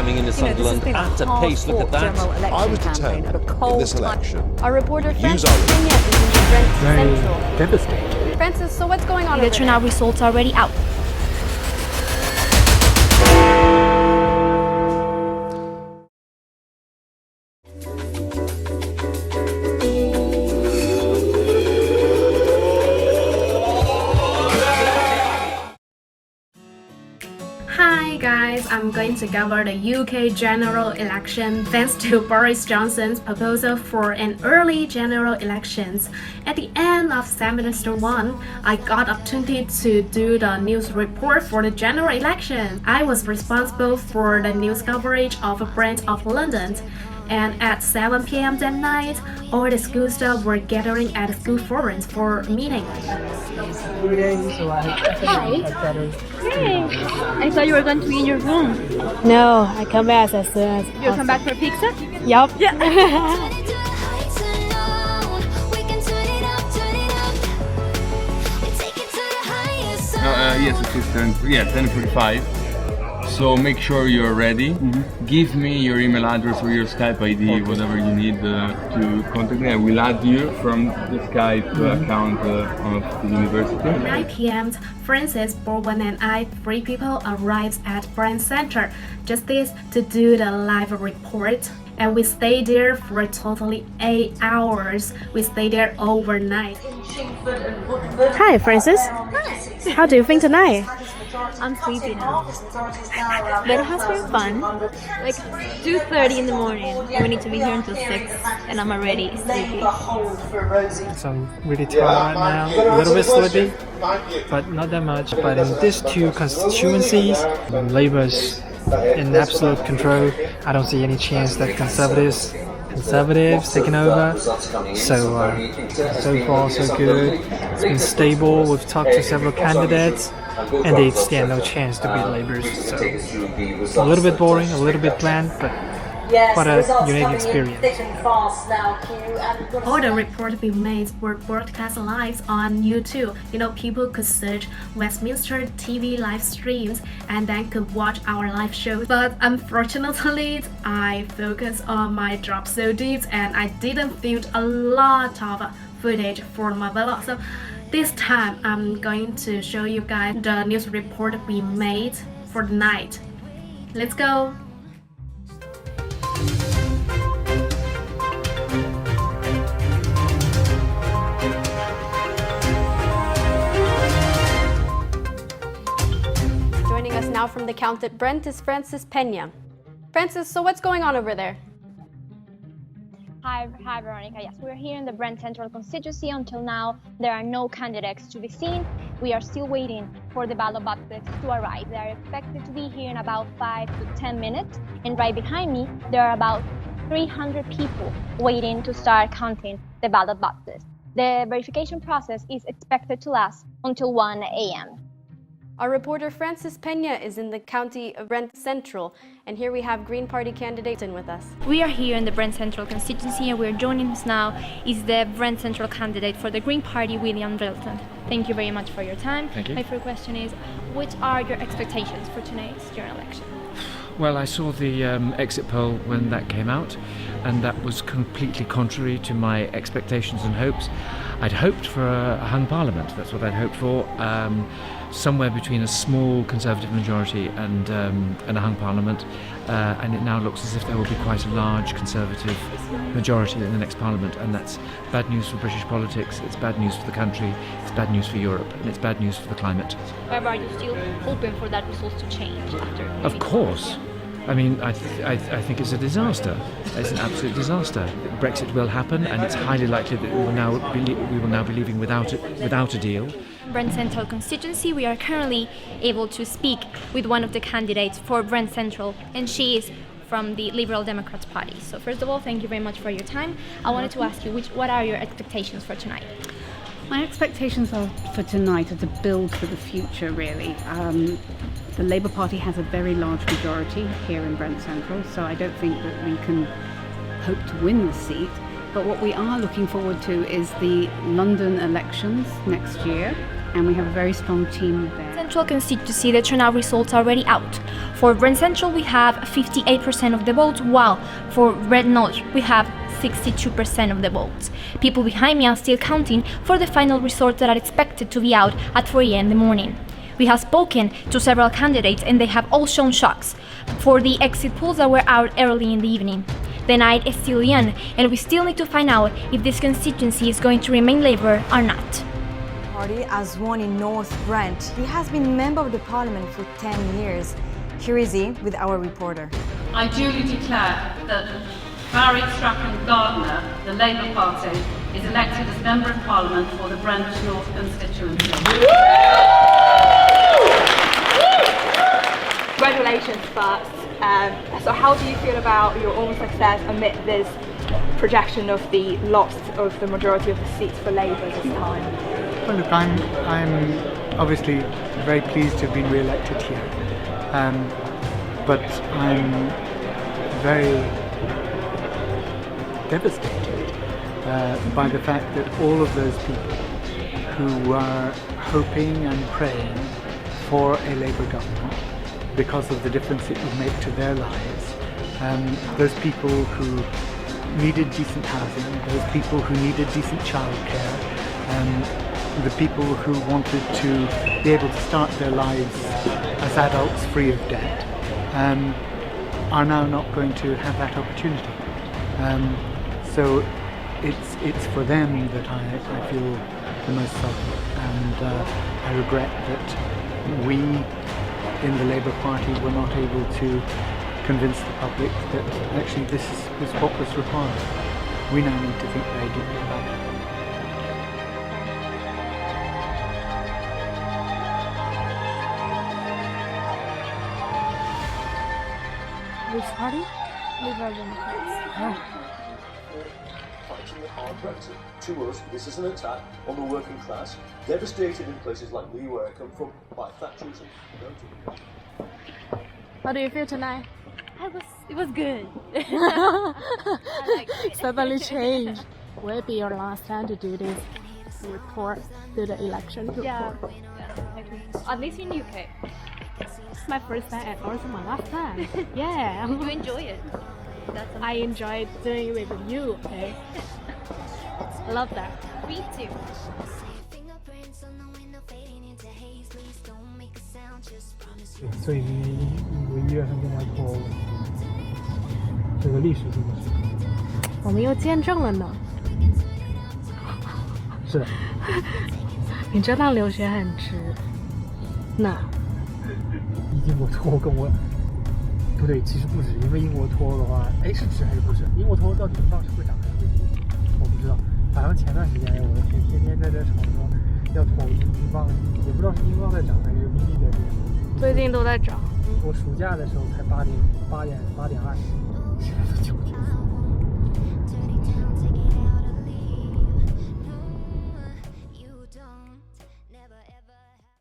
coming into Sunderland at a pace. Look at that. I was determined in this election. Our reporter Use Francis our- Pena is in the Brent Central. Devastating. Francis, so what's going on The over turnout there? results are already out. Hi guys, I'm going to cover the UK general election thanks to Boris Johnson's proposal for an early general elections. At the end of semester 1, I got opportunity to do the news report for the general election. I was responsible for the news coverage of a branch of London. And at 7 p.m. that night, all the school staff were gathering at the school forums for a meeting. Hi. Hey. I thought you were going to be in your room. No, I come back as soon as You'll come back for pizza? Yup. Yeah. Yes, it is 10:45. So make sure you're ready. Give me your email address or your Skype ID, whatever you need to contact me. I will add you from the Skype account of the university. 9 p.m., Francis, Bourbon and I, 3 people, arrived at Brent Center, just this to do the live report. And we stayed there for totally 8 hours. We stayed there overnight. Hi, Francis. How do you think tonight? I'm sleepy now. But it has been fun. Like 2:30 in the morning. And we need to be here until 6. And I'm already sleepy. So I'm really tired right now. A little bit sleepy, but not that much. But in these two constituencies, Labour's in absolute control. I don't see any chance that Conservatives taking over. So far so good. It's been stable. We've talked to several candidates, and they stand no chance to beat Labour. So a little bit boring, a little bit bland, but what a unique experience. All the reports we made were broadcast live on YouTube. People could search Westminster TV live streams and then could watch our live shows. But unfortunately, I focused on my job so deep and I didn't film a lot of footage for my vlog. So this time, I'm going to show you guys the news report we made for the night. Let's go! Joining us now from the count at Brent is Francis Pena. Francis, so what's going on over there? Hi Veronica. Yes, we're here in the Brent Central constituency. Until now, there are no candidates to be seen. We are still waiting for the ballot boxes to arrive. They are expected to be here in about 5 to 10 minutes. And right behind me, there are about 300 people waiting to start counting the ballot boxes. The verification process is expected to last until 1 a.m. Our reporter Francis Pena is in the county of Brent Central, and here we have Green Party candidates in with us. We are here in the Brent Central constituency, and we're joining us now is the Brent Central candidate for the Green Party, William Wilton. Thank you very much for your time. Thank you. My first question is, what are your expectations for tonight's general election? Well, I saw the exit poll when that came out, and that was completely contrary to my expectations and hopes. I'd hoped for a hung parliament. That's what I'd hoped for. Somewhere between a small Conservative majority and a hung parliament, and it now looks as if there will be quite a large Conservative majority in the next parliament, and that's bad news for British politics, it's bad news for the country, it's bad news for Europe, and it's bad news for the climate. However, are you still hoping for that result to change after? Of course. I mean, I think it's a disaster. It's an absolute disaster. Brexit will happen, and it's highly likely that we will now be leaving without a deal. Brent Central constituency, we are currently able to speak with one of the candidates for Brent Central, and she is from the Liberal Democrats Party. So first of all, thank you very much for your time. I wanted to ask you, what are your expectations for tonight? My expectations for tonight are to build for the future, really. The Labour Party has a very large majority here in Brent Central, so I don't think that we can hope to win the seat. But what we are looking forward to is the London elections next year, and we have a very strong team there. Central constituency, the turnout results are already out. For Brent Central, we have 58% of the votes, while for Red North, we have 62% of the votes. People behind me are still counting for the final results that are expected to be out at 4 a.m. in the morning. We have spoken to several candidates and they have all shown shocks for the exit polls that were out early in the evening. The night is still young and we still need to find out if this constituency is going to remain Labour or not. Party has won in North Brent. He has been member of the parliament for 10 years. Here is he with our reporter. I duly declare that Barry Strachan Gardner, the Labour Party, is elected as Member of Parliament for the Brent North constituency. Congratulations first. So how do you feel about your own success amid this projection of the loss of the majority of the seats for Labour this time? Well, look, I'm obviously very pleased to have been re-elected here, but I'm very devastated by the fact that all of those people who were hoping and praying for a Labour government because of the difference it would make to their lives, those people who needed decent housing, those people who needed decent childcare, the people who wanted to be able to start their lives as adults free of debt, are now not going to have that opportunity. So it's for them that I feel the most sorrow, and I regret that we in the Labour Party were not able to convince the public that actually this was what was required. We now need to think very deeply about it. Which party? Liberal Democrats. Fighting the hard Brexit. To us, this is an attack on the working class, devastated in places like me, where I come from, by Thatcherism. How do you feel tonight? It was good. Suddenly changed. Will it be your last time to do this report, do the election report? Yeah, at least in UK. It's my first time and also my last time. Yeah. You enjoy it? I enjoyed doing it with you, okay? I love that. Me too. 所以英国1月份跟他脱欧，这个历史性的时刻，我们又见证了呢。是的。你这趟留学很值。那。英国脱欧跟我不对，其实不止，因为英国脱欧的话，哎，是值还是不值？英国脱欧到底当时会涨还是会跌？我不知道。反正前段时间，我的天，天天在这吵说要脱欧，英镑也不知道是英镑在涨还是人民币在跌。最近都在涨。我暑假的时候才8.2，现在都9.4。